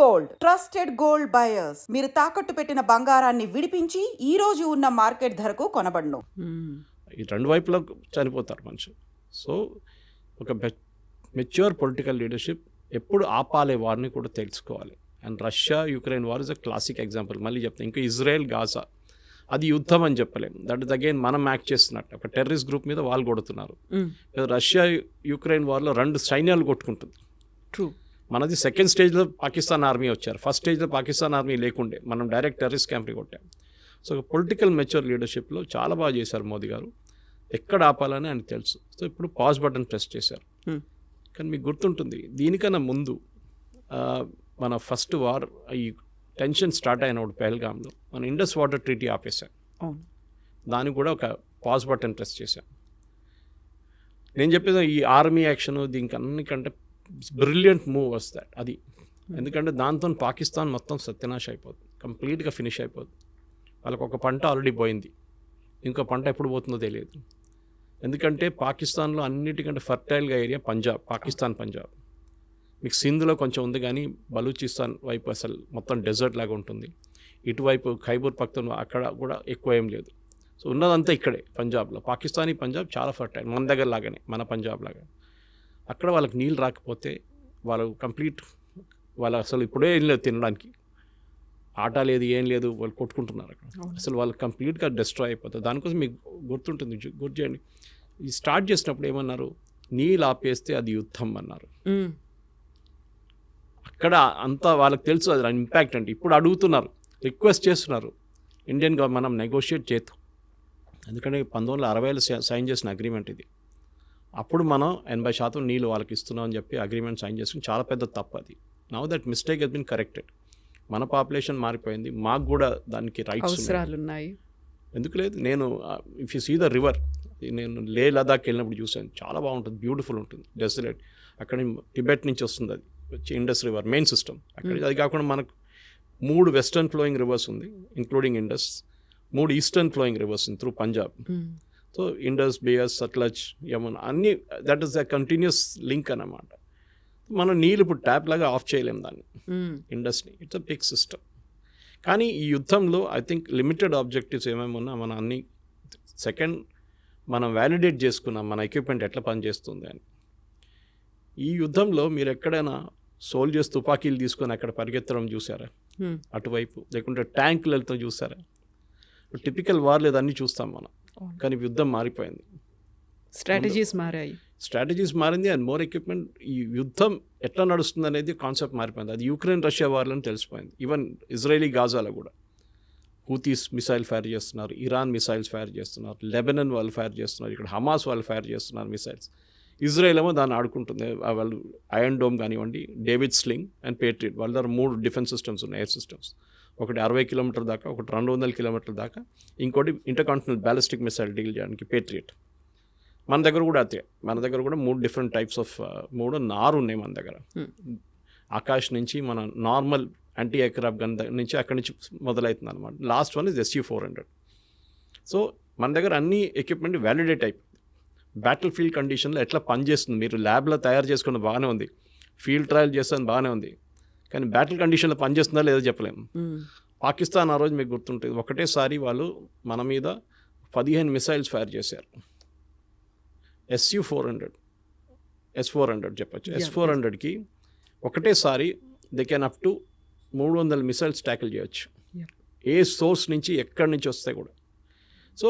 Gold, trusted gold buyers. మీరు తాకట్టు పెట్టిన బంగారాన్ని విడిపించి ఈ రోజు ఉన్న మార్కెట్ ధరకు కొనబడును. ఈ రెండు వైపులా చనిపోతారు మనుషులు. సో ఒక మెచ్యూర్ పొలిటికల్ లీడర్షిప్ ఎప్పుడు ఆపాలే వారిని కూడా తెలుసుకోవాలి. And Russia Ukraine war is a classic example. మళ్ళీ చెప్తాను, ఇంకా ఇజ్రాయెల్ గాజా అది యుద్ధం అని చెప్పలేము. దట్ ఇస్ అగైన్ మనం యాక్ట్ చేస్తున్నట్టు ఒక టెర్రరిస్ట్ గ్రూప్ మీద వాళ్ళు కొడుతున్నారు. రష్యా యుక్రెయిన్ వార్లో రెండు సైన్యాలు కొట్టుకుంటుంది. ట్రూ. మనది సెకండ్ స్టేజ్లో పాకిస్తాన్ ఆర్మీ వచ్చారు. ఫస్ట్ స్టేజ్లో పాకిస్తాన్ ఆర్మీ లేకుండే, మనం డైరెక్ట్ టెర్రరిస్ట్ క్యాంప్ని కొట్టాం. సో పొలిటికల్ మెచ్యూర్ లీడర్షిప్లో చాలా బాగా చేశారు మోదీ గారు. ఎక్కడ ఆపాలని ఆయనకు తెలుసు. సో ఇప్పుడు పాజ్ బటన్ ప్రెస్ చేశారు. కానీ మీకు గుర్తుంటుంది, దీనికన్నా ముందు మన ఫస్ట్ వార్ ఈ టెన్షన్ స్టార్ట్ అయినప్పుడు పెహల్గామ్లో మన ఇండస్ వాటర్ ట్రీటీ ఆపేశాం. దానికి కూడా ఒక పాజ్ బటన్ ప్రెస్ చేశాం. నేను చెప్పేది ఈ ఆర్మీ యాక్షన్ దీనికి అన్నికంటే బ్రిలియంట్ మూవ్ వస్తుంది అది. ఎందుకంటే దాంతో పాకిస్తాన్ మొత్తం సత్యనాశ అయిపోతుంది, కంప్లీట్గా ఫినిష్ అయిపోతుంది. వాళ్ళకి ఒక పంట ఆల్రెడీ పోయింది, ఇంకో పంట ఎప్పుడు పోతుందో తెలియదు. ఎందుకంటే పాకిస్తాన్లో అన్నిటికంటే ఫర్టైల్గా ఏరియా పంజాబ్, పాకిస్తాన్ పంజాబ్. మీకు సింధ్లో కొంచెం ఉంది, కానీ బలూచిస్తాన్ వైపు అసలు మొత్తం డెజర్ట్ లాగా ఉంటుంది. ఇటువైపు ఖైబర్ పఖ్తూన్ఖ్వా అక్కడ కూడా ఎక్కువ ఏం లేదు. సో ఉన్నదంతా ఇక్కడే పంజాబ్లో. పాకిస్తానీ పంజాబ్ చాలా ఫర్టైల్, మన దగ్గర లాగానే, మన పంజాబ్ లాగా. అక్కడ వాళ్ళకి నీళ్ళు రాకపోతే వాళ్ళు కంప్లీట్, వాళ్ళు అసలు ఇప్పుడే ఏం లేదు తినడానికి, ఆట లేదు, ఏం లేదు, వాళ్ళు కొట్టుకుంటున్నారు అక్కడ. అసలు వాళ్ళు కంప్లీట్గా డిస్ట్రాయ్ అయిపోతారు. దానికోసం మీకు గుర్తుంటుంది, గుర్తు చేయండి, ఈ స్టార్ట్ చేసినప్పుడు ఏమన్నారు, నీళ్ళు ఆపేస్తే అది యుద్ధం అన్నారు. అక్కడ అంతా వాళ్ళకి తెలుసు అది ఇంపాక్ట్ అంటే. ఇప్పుడు అడుగుతున్నారు, రిక్వెస్ట్ చేస్తున్నారు ఇండియన్ గవర్నమెంట్ మనం నెగోషియేట్ చేద్దాం. ఎందుకంటే 1960లో సైన్ చేసిన అగ్రిమెంట్ ఇది. అప్పుడు మనం 80% నీళ్ళు వాళ్ళకి ఇస్తున్నాం అని చెప్పి అగ్రిమెంట్ సైన్ చేసుకుని చాలా పెద్ద తప్పు అది. Now that mistake he's been corrected. మన పాపులేషన్ మారిపోయింది, మాకు కూడా దానికి రైట్స్ ఉన్నాయి. ఎందుకు లేదు? నేను if you see the river, నేను లే లదాఖ్ వెళ్ళినప్పుడు చూసాను, చాలా బాగుంటుంది, బ్యూటిఫుల్ ఉంటుంది, డెసలేట్. అక్కడ టిబెట్ నుంచి వస్తుంది అది వచ్చి ఇండస్ రివర్ మెయిన్ సిస్టమ్ అక్కడ. అది కాకుండా మనకు 3 వెస్టర్న్ ఫ్లోయింగ్ రివర్స్ ఉంది including Indus, 3 eastern flowing rivers ఉంది త్రూ పంజాబ్. సో ఇండస్, బియస్, సట్లజ్, యమునా అన్నీ, that is the continuous link అన్నమాట. మనం నీళ్ళు ఇప్పుడు ట్యాప్ లాగా ఆఫ్ చేయలేము దాన్ని, ఇండస్ని. It's a big system. కానీ ఈ యుద్ధంలో ఐ థింక్ లిమిటెడ్ ఆబ్జెక్టివ్స్ ఏమేమి ఉన్నా మన అన్ని సెకండ్ మనం వ్యాలిడేట్ చేసుకున్నాం మన ఎక్విప్మెంట్ ఎట్లా పనిచేస్తుంది అని. ఈ యుద్ధంలో మీరు ఎక్కడైనా సోల్జర్స్ తుపాకీలు తీసుకొని అక్కడ పరిగెత్తడం చూసారా అటువైపు, లేకుంటే ట్యాంకులతో చూసారా? టిపికల్ వార్ లేదన్నీ చూస్తాం మనం, కానీ యుద్ధం మారిపోయింది, స్ట్రాటజీస్ మారింది అండ్ మోర్ ఎక్విప్మెంట్. ఈ యుద్ధం ఎట్లా నడుస్తుంది అనేది కాన్సెప్ట్ మారిపోయింది. అది యుక్రెయిన్ రష్యా వార్లో తెలిసిపోయింది. ఈవెన్ ఇజ్రాయలీ గాజాలో కూడా హూతీస్ మిసైల్ ఫైర్ చేస్తున్నారు, ఇరాన్ మిసైల్స్ ఫైర్ చేస్తున్నారు, లెబనన్ వాళ్ళు ఫైర్ చేస్తున్నారు, ఇక్కడ హమాస్ వాళ్ళు ఫైర్ చేస్తున్నారు మిసైల్స్. ఇజ్రాయెల్ ఏమో దాన్ని ఆడుకుంటుంది. వాళ్ళు ఐరన్ డోమ్ కానివ్వండి, డేవిడ్ స్లింగ్ అండ్ పేట్రియట్, వాళ్ళ దగ్గర 3 డిఫెన్స్ సిస్టమ్స్ ఉన్నాయి, ఎయిర్ సిస్టమ్స్. ఒకటి 60 కిలోమీటర్ దాకా, ఒకటి 200 కిలోమీటర్ల దాకా, ఇంకోటి ఇంటర్కాంటినెంటల్ బ్యాలిస్టిక్ మిసైల్ డీల్ చేయడానికి పేట్రియట్. మన దగ్గర కూడా అదే, మన దగ్గర కూడా 3 డిఫరెంట్ టైప్స్ ఆఫ్ 4 ఉన్నాయి మన దగ్గర. ఆకాష్ నుంచి మన నార్మల్ యాంటీ ఎయిర్క్రాఫ్ట్ గన్ నుంచి అక్కడి నుంచి మొదలవుతుంది అనమాట. Last one is SU-400. So మన దగ్గర అన్ని ఎక్విప్మెంట్ వ్యాలిడేట్ అయిపోయింది. బ్యాటిల్ ఫీల్డ్ కండిషన్లో ఎట్లా పనిచేస్తుంది, మీరు ల్యాబ్లో తయారు చేసుకున్న బాగానే ఉంది, ఫీల్డ్ ట్రయల్ చేస్తుంది బాగానే ఉంది, కానీ బ్యాటిల్ కండిషన్లో పనిచేస్తుందా లేదో చెప్పలేము. పాకిస్తాన్ ఆ రోజు మీకు గుర్తుంటుంది, ఒకటేసారి వాళ్ళు మన మీద 15 మిసైల్స్ ఫైర్ చేశారు. SU-400, S-400 చెప్పచ్చు. S-400కి ఒకటేసారి they can up to 300 missiles tackle చేయొచ్చు, ఏ సోర్స్ నుంచి ఎక్కడి నుంచి వస్తే కూడా. సో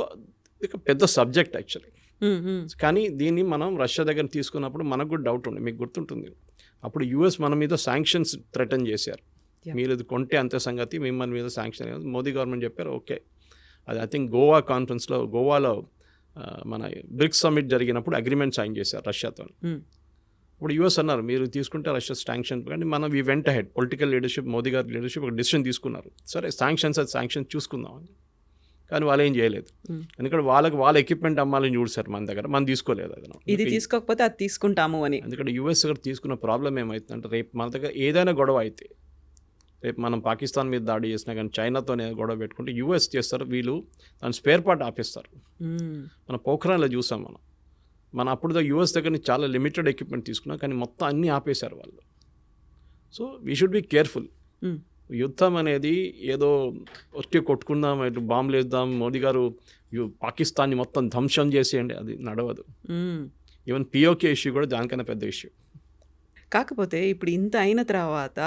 ఇది పెద్ద సబ్జెక్ట్ యాక్చువల్లీ. కానీ దీన్ని మనం రష్యా దగ్గర తీసుకున్నప్పుడు మనకు కూడా డౌట్ ఉంది. మీకు గుర్తుంటుంది, అప్పుడు US మన మీద శాంక్షన్స్ థ్రెటన్ చేశారు, మీరు ఇది కొంటే అంతే సంగతి, మిమ్మల్ని మీద శాంక్షన్. మోదీ గవర్నమెంట్ చెప్పారు ఓకే. అది ఐ థింక్ గోవా కాన్ఫరెన్స్లో, గోవాలో మన బ్రిక్స్ సమ్మిట్ జరిగినప్పుడు అగ్రిమెంట్ సైన్ చేశారు రష్యాతో. ఇప్పుడు US అన్నారు మీరు తీసుకుంటే రష్యా శాంక్షన్, కానీ మనం we went head political leadership, Modi గారి లీడర్షిప్ ఒక డిసిషన్ తీసుకున్నారు, సరే శాంక్షన్ చూసుకుందామని. కానీ వాళ్ళు ఏం చేయలేదు, ఎందుకంటే వాళ్ళ ఎక్విప్మెంట్ అమ్మాలని చూసారు, మన దగ్గర మనం తీసుకోలేదు. అది ఇది తీసుకోకపోతే అది తీసుకుంటాము అని. ఎందుకంటే US దగ్గర తీసుకున్న ప్రాబ్లం ఏమవుతుందంటే, రేపు మన దగ్గర ఏదైనా గొడవ అయితే, రేపు మనం పాకిస్తాన్ మీద దాడి చేసినా కానీ చైనాతోనే గొడవ పెట్టుకుంటే US చేస్తారు, వీళ్ళు దాని స్పేర్ పార్ట్ ఆపేస్తారు. మన పోఖ్రాన్లో చూసాం మనం అప్పుడు US దగ్గర నుంచి చాలా లిమిటెడ్ ఎక్విప్మెంట్ తీసుకున్నాం, కానీ మొత్తం అన్నీ ఆపేశారు వాళ్ళు. So we should be careful. యుద్ధం అనేది ఏదో వచ్చి కొట్టుకుందాం, ఇటు బాంబులు వేద్దాం, మోదీ గారు పాకిస్తాన్ని మొత్తం ధ్వంసం చేసేయండి, అది నడవదు. ఈవెన్ పిఓకే ఇష్యూ కూడా దానికన్నా పెద్ద ఇష్యూ. కాకపోతే ఇప్పుడు ఇంత అయిన తర్వాత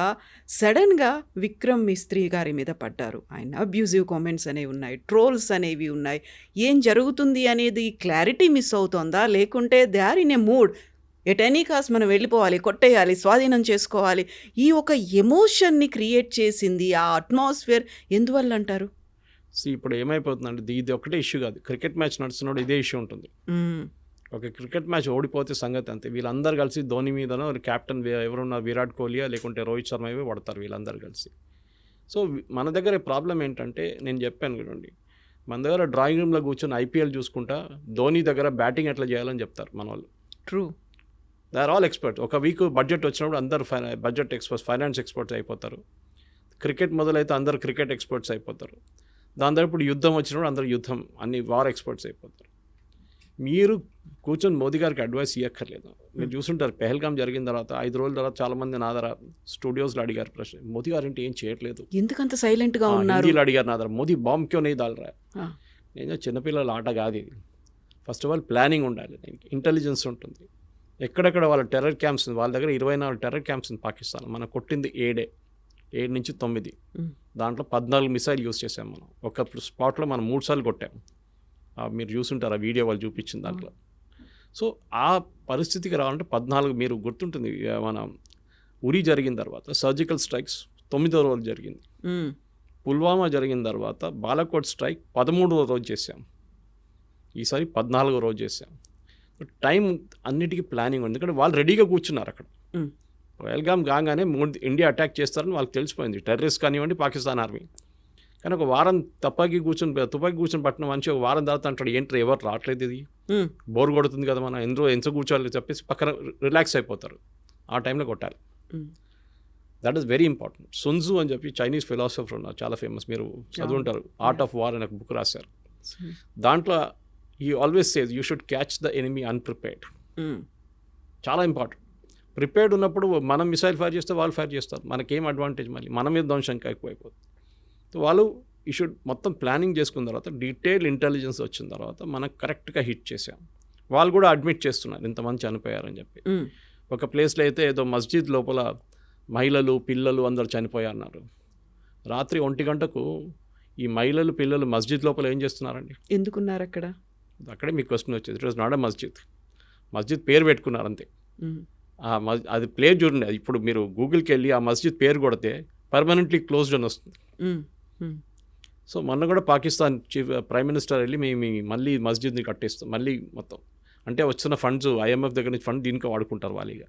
సడన్గా విక్రమ్ మిస్త్రీ గారి మీద పడ్డారు. ఆయన అబ్యూజివ్ కామెంట్స్ అనేవి ఉన్నాయి, ట్రోల్స్ అనేవి ఉన్నాయి. ఏం జరుగుతుంది అనేది క్లారిటీ మిస్ అవుతోందా, లేకుంటే they are in a mood, at any cost మనం వెళ్ళిపోవాలి, కొట్టేయాలి, స్వాధీనం చేసుకోవాలి, ఈ ఒక ఎమోషన్ని క్రియేట్ చేసింది ఆ అట్మాస్ఫియర్ ఎందువల్ల అంటారు? ఇప్పుడు ఏమైపోతుందంటే ఇది ఒకటే ఇష్యూ కాదు, క్రికెట్ మ్యాచ్ నడుస్తున్నప్పుడు ఇదే ఇష్యూ ఉంటుంది. ఒక క్రికెట్ మ్యాచ్ ఓడిపోతే సంగతి అంతే, వీళ్ళందరూ కలిసి ధోని మీదనో క్యాప్టెన్ ఎవరున్నారు విరాట్ కోహ్లీయా లేకుంటే రోహిత్ శర్మ ఇవే పడతారు వీళ్ళందరూ కలిసి. సో మన దగ్గర ప్రాబ్లం ఏంటంటే నేను చెప్పాను కదండి, మన దగ్గర డ్రాయింగ్ రూమ్లో కూర్చొని ఐపీఎల్ చూసుకుంటా ధోని దగ్గర బ్యాటింగ్ ఎట్లా చేయాలని చెప్తారు మన వాళ్ళు. True, they are all experts. ఒక వీక్ బడ్జెట్ వచ్చినప్పుడు అందరూ బడ్జెట్ ఎక్స్పర్ట్స్, ఫైనాన్స్ ఎక్స్పర్ట్స్ అయిపోతారు. క్రికెట్ మొదలైతే అందరు క్రికెట్ ఎక్స్పర్ట్స్ అయిపోతారు. దాని తర్వాత ఇప్పుడు యుద్ధం వచ్చినప్పుడు అందరు యుద్ధం అన్ని వార్ ఎక్స్పర్ట్స్ అయిపోతారు. మీరు కూర్చొని మోదీ గారికి అడ్వైస్ ఇవ్వక్కర్లేదు. మీరు చూసుంటారు పెహల్గాం జరిగిన తర్వాత 5 రోజుల తర్వాత చాలామంది నా దగ్గర స్టూడియోస్లో అడిగారు ప్రశ్న, మోదీ గారు ఏంటి ఏం చేయట్లేదు, ఎందుకంత సైలెంట్గా ఉన్నారు, హిందీలో అడిగారు నా దగ్గర, మోదీ బాంబ్ క్యో నీ దాల్ రా. నేను చిన్నపిల్లల ఆట కాదు ఇది. ఫస్ట్ ఆఫ్ ఆల్ ప్లానింగ్ ఉండాలి, దానికి ఇంటెలిజెన్స్ ఉంటుంది. ఎక్కడెక్కడ వాళ్ళ టెర్రర్ క్యాంప్స్, వాళ్ళ దగ్గర 24 టెర్రర్ క్యాంప్స్ ఉంది పాకిస్తాన్. మనం కొట్టింది 7 నుంచి 9, దాంట్లో 14 మిసైల్ యూస్ చేసాం మనం. ఒక స్పాట్లో మనం 3 సార్లు కొట్టాం. మీరు చూసుంటారు ఆ వీడియో వాళ్ళు చూపించిన దాంట్లో. సో ఆ పరిస్థితికి రావాలంటే 14, మీరు గుర్తుంటుంది మన ఉరి జరిగిన తర్వాత సర్జికల్ స్ట్రైక్స్ 9వ రోజు జరిగింది. పుల్వామా జరిగిన తర్వాత బాలాకోట్ స్ట్రైక్ 13వ రోజు చేసాం. ఈసారి 14వ రోజు చేసాం. టైం అన్నిటికీ ప్లానింగ్ ఉంది, ఎందుకంటే వాళ్ళు రెడీగా కూర్చున్నారు అక్కడ. పహల్గాం కాగానే ఇండియా అటాక్ చేస్తారని వాళ్ళకి తెలిసిపోయింది, టెర్రరిస్ట్ కానివ్వండి పాకిస్తాన్ ఆర్మీ. కానీ ఒక వారం తుపాకీ కూర్చొని పట్టిన మనిషి ఒక వారం తర్వాత అంటాడు ఏంటి ఎవరు రావట్లేదు, ఇది బోర్ కొడుతుంది కదా, మనం ఎంత కూర్చోవాలి చెప్పేసి పక్కన రిలాక్స్ అయిపోతారు. ఆ టైంలో కొట్టాలి. That is very important. Sunzi అని చెప్పి చైనీస్ ఫిలాసఫర్ ఉన్నారు, చాలా ఫేమస్, మీరు చదువుంటారు, ఆర్ట్ ఆఫ్ వార్ అనే ఒక బుక్ రాశారు. దాంట్లో ఈ always says you should catch the enemy unprepared. చాలా ఇంపార్టెంట్. ప్రిపేర్డ్ ఉన్నప్పుడు మనం మిసైల్ ఫైర్ చేస్తే వాళ్ళు ఫైర్ చేస్తారు, మనకేం అడ్వాంటేజ్, మళ్ళీ మన మీద ధ్వంసం ఎక్కువైపోతుంది. వాళ్ళు ఈ షుడ్ మొత్తం ప్లానింగ్ చేసుకున్న తర్వాత డీటెయిల్ ఇంటెలిజెన్స్ వచ్చిన తర్వాత మనకు కరెక్ట్గా హిట్ చేసాం. వాళ్ళు కూడా అడ్మిట్ చేస్తున్నారు ఇంతమంది చనిపోయారని చెప్పి. ఒక ప్లేస్లో అయితే ఏదో మస్జిద్ లోపల మహిళలు పిల్లలు అందరు చనిపోయారన్నారు. రాత్రి 1 గంటకు ఈ మహిళలు పిల్లలు మస్జిద్ లోపల ఏం చేస్తున్నారండి, ఎందుకున్నారు అక్కడ? అక్కడే మీకు క్వశ్చన్ వచ్చేది. ఇట్ వాజ్ నాట్ ఎ మస్జిద్ పేరు పెట్టుకున్నారు అంతే. అది ప్లేస్ చూడండి, ఇప్పుడు మీరు గూగుల్కి వెళ్ళి ఆ మస్జిద్ పేరు కొడితే పర్మనెంట్లీ క్లోజ్డ్ అని వస్తుంది. సో మొన్న కూడా పాకిస్తాన్ ప్రైమ్ మినిస్టర్ వెళ్ళి మేము మళ్ళీ మస్జిద్ని కట్టేస్తాం మళ్ళీ మొత్తం, అంటే వచ్చిన ఫండ్స్ IMF దగ్గర నుంచి ఫండ్ దీనికి వాడుకుంటారు వాళ్ళు. ఇక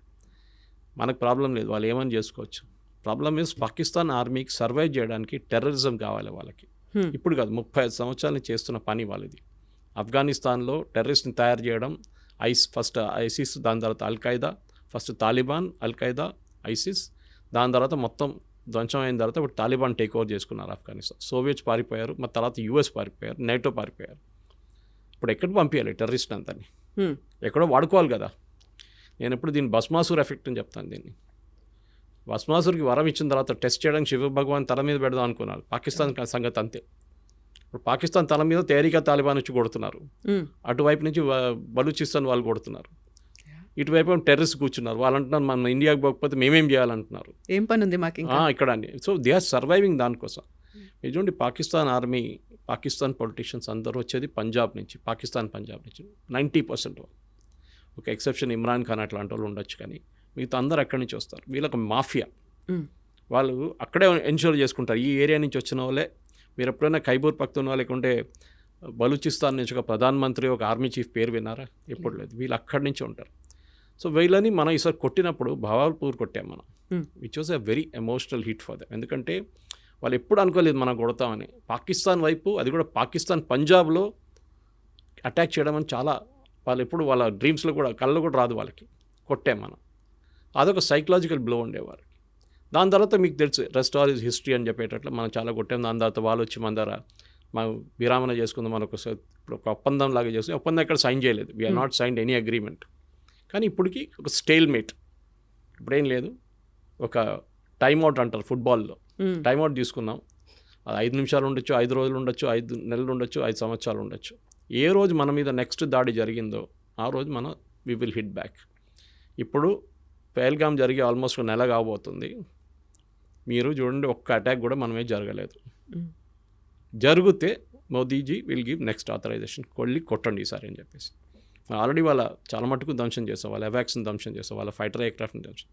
మనకు ప్రాబ్లం లేదు, వాళ్ళు ఏమని చేసుకోవచ్చు. ప్రాబ్లం ఈజ్ పాకిస్తాన్ ఆర్మీకి సర్వైవ్ చేయడానికి టెర్రరిజం కావాలి వాళ్ళకి. ఇప్పుడు కాదు, 35 సంవత్సరాల నుంచి చేస్తున్న పని వాళ్ళది. ఆఫ్ఘనిస్తాన్లో టెర్రరిస్ట్ని తయారు చేయడం, ఫస్ట్ ఐసిస్, దాని తర్వాత Al-Qaeda, first Taliban, Al-Qaeda, ISIS, దాని తర్వాత మొత్తం ధ్వంసం అయిన తర్వాత ఇప్పుడు తాలిబాన్ టేక్ ఓవర్ చేసుకున్నారు ఆఫ్ఘనిస్తాన్. సోవియట్స్ పారిపోయారు, మరి తర్వాత US పారిపోయారు, NATO పారిపోయారు. ఇప్పుడు ఎక్కడికి పంపించాలి టెర్రరిస్ట్ అంతని? ఎక్కడో వాడుకోవాలి కదా. నేను ఎప్పుడు దీన్ని భస్మాసుర్ ఎఫెక్ట్ అని చెప్తాను. దీన్ని భస్మాసుర్కి వరం ఇచ్చిన తర్వాత టెస్ట్ చేయడానికి శివ భగవాన్ తల మీద పెడదాం అనుకున్నారు. పాకిస్తాన్ సంగతి అంతే. ఇప్పుడు పాకిస్తాన్ తల మీద తేరిక తాలిబాన్ వచ్చి కొడుతున్నారు, అటువైపు నుంచి బలూచిస్తాన్ వాళ్ళు కొడుతున్నారు, ఇటువైపు టెర్రరిస్ట్ కూర్చున్నారు. వాళ్ళు అంటున్నారు మన ఇండియాకి పోకపోతే మేమేం చేయాలంటున్నారు. ఏం పని ఉంది మాకు ఇక్కడ అండి. సో దే ఆర్ సర్వైవింగ్ దానికోసం. ఇటువంటి పాకిస్తాన్ ఆర్మీ, పాకిస్తాన్ పొలిటీషియన్స్ అందరూ వచ్చేది పంజాబ్ నుంచి, పంజాబ్ నుంచి 90%. ఒక ఎక్సెప్షన్ ఇమ్రాన్ ఖాన్ అట్లాంటి వాళ్ళు ఉండొచ్చు, కానీ మిగతా అందరూ అక్కడి నుంచి వస్తారు. వీళ్ళకి మాఫియా, వాళ్ళు అక్కడే ఎన్షూర్ చేసుకుంటారు. ఈ ఏరియా నుంచి వచ్చిన వాళ్ళే. మీరు ఎప్పుడైనా ఖైబూర్ పఖ్తూన్ఖా లేకుంటే బలూచిస్తాన్ నుంచి ఒక ప్రధానమంత్రి, ఒక ఆర్మీ చీఫ్ పేరు విన్నారా? ఎప్పుడు లేదు. వీళ్ళు అక్కడి నుంచి ఉంటారు. సో వీళ్ళని మనం ఈసారి కొట్టినప్పుడు భవాల్పూర్ కొట్టాం మనం, which was a very emotional hit for them. ఎందుకంటే వాళ్ళు ఎప్పుడు అనుకోలేదు మనం కొడతామని. పాకిస్తాన్ వైపు, అది కూడా పాకిస్తాన్ పంజాబ్లో అటాక్ చేయడం అని చాలా, వాళ్ళు ఎప్పుడు వాళ్ళ డ్రీమ్స్లో కూడా కళ్ళు కూడా రాదు వాళ్ళకి. కొట్టాం మనం. అదొక సైకలాజికల్ బ్లో ఉండేవారు. దాని తర్వాత మీకు తెలుసు రెస్ట్ ఆల్ ఈజ్ హిస్టరీ అని చెప్పేటట్లు మనం చాలా కొట్టాం. దాని తర్వాత వాళ్ళు వచ్చి మన దగ్గర మనం విరామణ చేసుకుందాం, మనకు ఇప్పుడు ఒక ఒప్పందం లాగా చేసుకుని, ఒప్పందం ఎక్కడ సైన్ చేయలేదు. We're not signed any agreement. కానీ ఇప్పటికీ ఒక స్టేల్ మేట్, ఇప్పుడేం లేదు. ఒక టైమ్ అవుట్ అంటారు ఫుట్బాల్లో, టైం అవుట్ తీసుకున్నాం. అది 5 నిమిషాలు ఉండొచ్చు, 5 రోజులు ఉండొచ్చు, 5 నెలలు ఉండొచ్చు, 5 సంవత్సరాలు ఉండొచ్చు. ఏ రోజు మన మీద నెక్స్ట్ దాడి జరిగిందో ఆ రోజు మనం వి విల్ హిట్ బ్యాక్. ఇప్పుడు పహల్గామ్ జరిగి ఆల్మోస్ట్ 1 నెల కాబోతుంది. మీరు చూడండి, ఒక్క అటాక్ కూడా మనమే జరగలేదు. జరిగితే Modiji will give next authorisation, కొట్టండి ఈసారి అని చెప్పేసి. ఆల్రెడీ వాళ్ళ చాలా మటుకు ధ్వంసం చేస్తాం, వాళ్ళ ఎవాక్స్ని ధ్వంసం చేస్తాం, వాళ్ళ ఫైటర్ ఎయిర్క్రాఫ్ట్ని ధ్వంసం.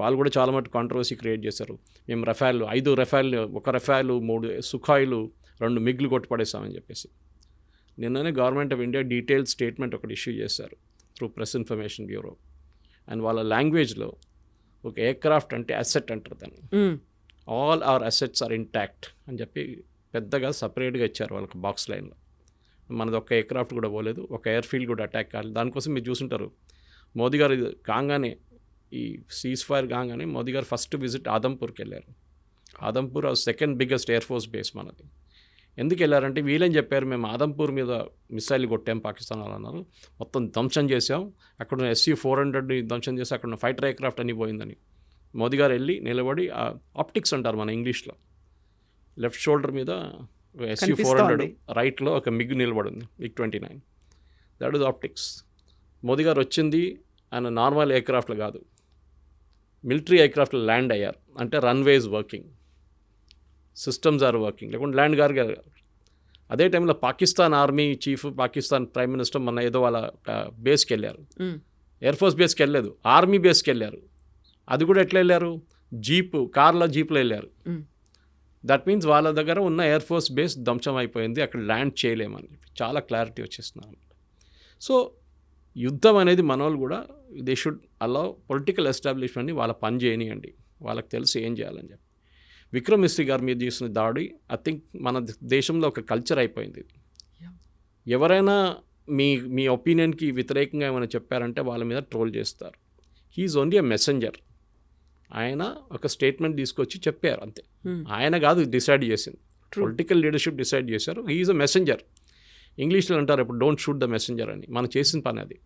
వాళ్ళు కూడా చాలా మటుకు కాంట్రవర్సీ క్రియేట్ చేశారు. మేము రఫాల్ 5 రఫాల్, 1 రఫాల్, 3 సుఖాయిలు, 2 మిగ్లు కొట్టుపడేస్తామని చెప్పేసి. నిన్ననే government of India detailed statement ఒకటి ఇష్యూ చేశారు through press information bureau. And వాళ్ళ లాంగ్వేజ్లో ఒక ఎయిర్క్రాఫ్ట్ అంటే అసెట్ అంటారు దాన్ని. All our assets are intact అని చెప్పి పెద్దగా సపరేట్గా ఇచ్చారు వాళ్ళకి బాక్స్ లైన్లో. మనది ఒక్క ఎయిర్క్రాఫ్ట్ కూడా పోలేదు, ఒక ఎయిర్ ఫీల్డ్ కూడా అటాక్ కాలేదు. దానికోసం మీరు చూసుంటారు, మోదీ గారు కాగానే ఈ సీజ్ ఫైర్ కాగానే మోదీ గారు ఫస్ట్ విజిట్ ఆదంపూర్కి వెళ్ళారు. Adampur second biggest air force base మనది. ఎందుకు వెళ్ళారంటే వీళ్ళని చెప్పారు, మేము ఆదంపూర్ మీద మిసైల్ కొట్టాం పాకిస్తాన్ వాళ్ళు అన్నారు, మొత్తం ధ్వంసం చేసాం, అక్కడ SU-400 ధ్వంసం చేసి అక్కడ ఫైటర్ ఎయిర్క్రాఫ్ట్ అని పోయిందని. మోదీ గారు వెళ్ళి నిలబడి ఆప్టిక్స్ అంటారు మన ఇంగ్లీష్లో, లెఫ్ట్ షోల్డర్ మీద SU-400 రైట్లో ఒక మిగ్ నిలబడింది, MiG-29. That is optics. Modi గారు వచ్చింది ఆయన నార్మల్ ఎయిర్క్రాఫ్ట్లో కాదు, మిలిటరీ ఎయిర్క్రాఫ్ట్లో ల్యాండ్ అయ్యారు. అంటే runways working, systems are working, లేకుంటే ల్యాండ్ గారు. అదే టైంలో Pakistan army chief, Pakistan prime minister మన ఏదో వాళ్ళ బేస్కి వెళ్ళారు, ఎయిర్ ఫోర్స్ బేస్కి వెళ్ళలేదు, ఆర్మీ బేస్కి వెళ్ళారు. అది కూడా ఎట్లా వెళ్ళారు, కార్లో జీప్లో వెళ్ళారు. దట్ మీన్స్ వాళ్ళ దగ్గర ఉన్న ఎయిర్ ఫోర్స్ బేస్ ధ్వంసం అయిపోయింది, అక్కడ ల్యాండ్ చేయలేమని చాలా క్లారిటీ వచ్చేస్తున్నారు. సో యుద్ధం అనేది మన వాళ్ళు కూడా దే షుడ్ అలౌ పొలిటికల్ ఎస్టాబ్లిష్మెంట్ని వాళ్ళ పని చేయనియండి, వాళ్ళకి తెలిసి ఏం చేయాలని చెప్పి. విక్రమ్ మిస్త్రీ గారి మీద చేసిన దాడి ఐ థింక్ మన దేశంలో ఒక కల్చర్ అయిపోయింది. ఎవరైనా మీ ఒపీనియన్కి వ్యతిరేకంగా ఏమైనా చెప్పారంటే వాళ్ళ మీద ట్రోల్ చేస్తారు. He's only a messenger. ఆయన ఒక స్టేట్మెంట్ తీసుకొచ్చి చెప్పారు అంతే. ఆయన కాదు డిసైడ్ చేసింది, పొలిటికల్ లీడర్షిప్ డిసైడ్ చేశారు. He's a messenger. ఇంగ్లీష్లో అంటారు ఇప్పుడు డోంట్ షూట్ ద మెసెంజర్ అని. మనం చేసిన పని అది.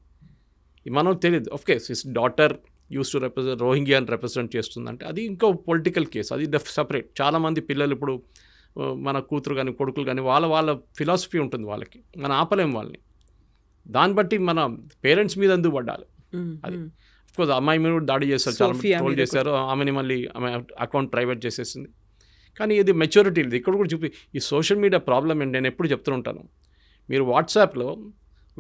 మనం తెలియదు. Of course his daughter used to represent రోహింగ్యాని రిప్రజెంట్ చేస్తుందంటే అది ఇంకో పొలిటికల్ కేసు, అది సపరేట్. చాలామంది పిల్లలు ఇప్పుడు మన కూతురు కానీ కొడుకులు కానీ వాళ్ళ ఫిలాసఫీ ఉంటుంది వాళ్ళకి, మనం ఆపలేం వాళ్ళని. దాన్ని బట్టి మన పేరెంట్స్ మీద ఎందుకు పడ్డాలి. అది అఫ్కోర్స్ అమ్మాయి మీద కూడా దాడి చేస్తారు, చాలా ట్రోల్ చేశారు, ఆమెని మళ్ళీ ఆమె అకౌంట్ ప్రైవేట్ చేసేసింది. కానీ ఇది మెచ్యూరిటీ లేదు. ఇక్కడ కూడా చూపి ఈ సోషల్ మీడియా ప్రాబ్లం ఏంటి, నేను ఎప్పుడు చెప్తుంటాను, మీరు వాట్సాప్లో